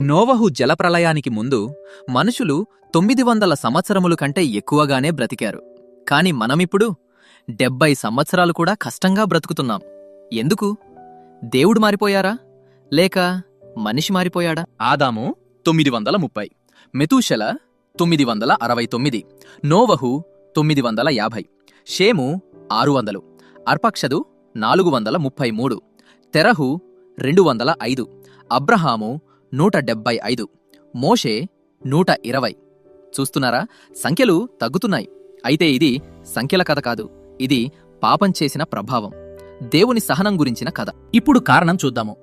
నోవహు జలప్రళయానికి ముందు మనుషులు 900 సంవత్సరములు కంటే ఎక్కువగానే బ్రతికారు. కాని మనమిప్పుడు 70 సంవత్సరాలు కూడా కష్టంగా బ్రతుకుతున్నాం. ఎందుకు? దేవుడు మారిపోయారా? లేక మనిషి మారిపోయాడా? ఆదాము 930, మెతూషెల 969, నోవహు 950, షేము 600, అర్పక్షదు 433, తెరహు 205, అబ్రహాము 175, మోషే 120. చూస్తున్నారా? సంఖ్యలు తగ్గుతున్నాయి. అయితే ఇది సంఖ్యల కథ కాదు, ఇది పాపం చేసిన ప్రభావం, దేవుని సహనం గురించిన కథ. ఇప్పుడు కారణం చూద్దాము.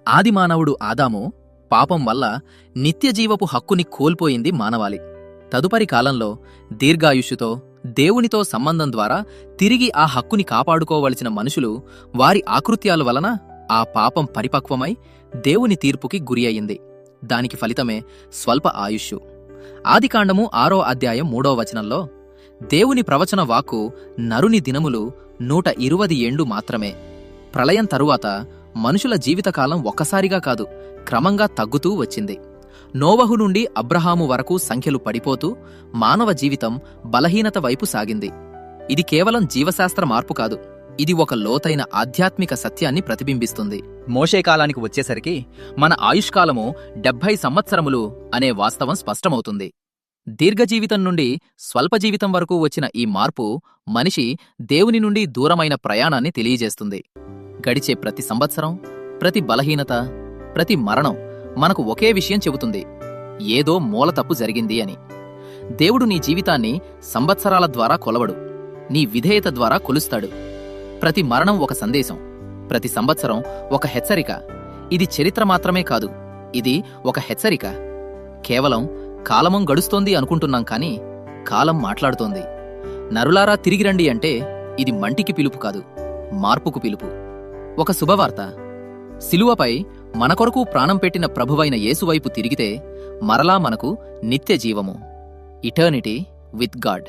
ఆదిమానవుడు ఆదాము పాపం వల్ల నిత్యజీవపు హక్కుని కోల్పోయింది మానవాళి. తదుపరి కాలంలో దీర్ఘాయుష్యుతో దేవునితో సంబంధం ద్వారా తిరిగి ఆ హక్కుని కాపాడుకోవలసిన మనుషులు వారి ఆకృత్యాల వలన ఆ పాపం పరిపక్వమై దేవుని తీర్పుకి గురి అయింది. దానికి ఫలితమే స్వల్ప ఆయుష్షు. ఆదికాండము 6వ అధ్యాయం 3వ వచనంలో దేవుని ప్రవచన వాక్కు నరుని దినములు 120 ఏండ్లు మాత్రమే. ప్రళయం తరువాత మనుషుల జీవితకాలం ఒక్కసారిగా కాదు, క్రమంగా తగ్గుతూ వచ్చింది. నోవహు నుండి అబ్రహాము వరకు సంఖ్యలు పడిపోతూ మానవ జీవితం బలహీనత వైపు సాగింది. ఇది కేవలం జీవశాస్త్ర మార్పు కాదు, ఇది ఒక లోతైన ఆధ్యాత్మిక సత్యాన్ని ప్రతిబింబిస్తుంది. మోషే కాలానికి వచ్చేసరికి మన ఆయుష్కాలము 70 సంవత్సరములు అనే వాస్తవం స్పష్టమవుతుంది. దీర్ఘజీవితం నుండి స్వల్పజీవితం వరకు వచ్చిన ఈ మార్పు మనిషి దేవుని నుండి దూరమైన ప్రయాణాన్ని తెలియజేస్తుంది. గడిచే ప్రతి సంవత్సరం, ప్రతి బలహీనత, ప్రతి మరణం మనకు ఒకే విషయం చెబుతుంది: ఏదో మూల తప్పు జరిగింది అని. దేవుడు నీ జీవితాన్ని సంవత్సరాల ద్వారా కొలవడు, నీ విధేయత ద్వారా కొలుస్తాడు. ప్రతి మరణం ఒక సందేశం, ప్రతి సంవత్సరం ఒక హెచ్చరిక. ఇది చరిత్ర మాత్రమే కాదు, ఇది ఒక హెచ్చరిక. కేవలం కాలమం గడుస్తోంది అనుకుంటున్నాం కానీ కాలం మాట్లాడుతోంది. నరులారా తిరిగిరండి అంటే ఇది మంటికి పిలుపు కాదు, మార్పుకు పిలుపు. ఒక శుభవార్త: శిలువపై మన కొరకు ప్రాణం పెట్టిన ప్రభువైన యేసువైపు తిరిగితే మరలా మనకు నిత్య జీవము, ఇటర్నిటీ విత్ గాడ్.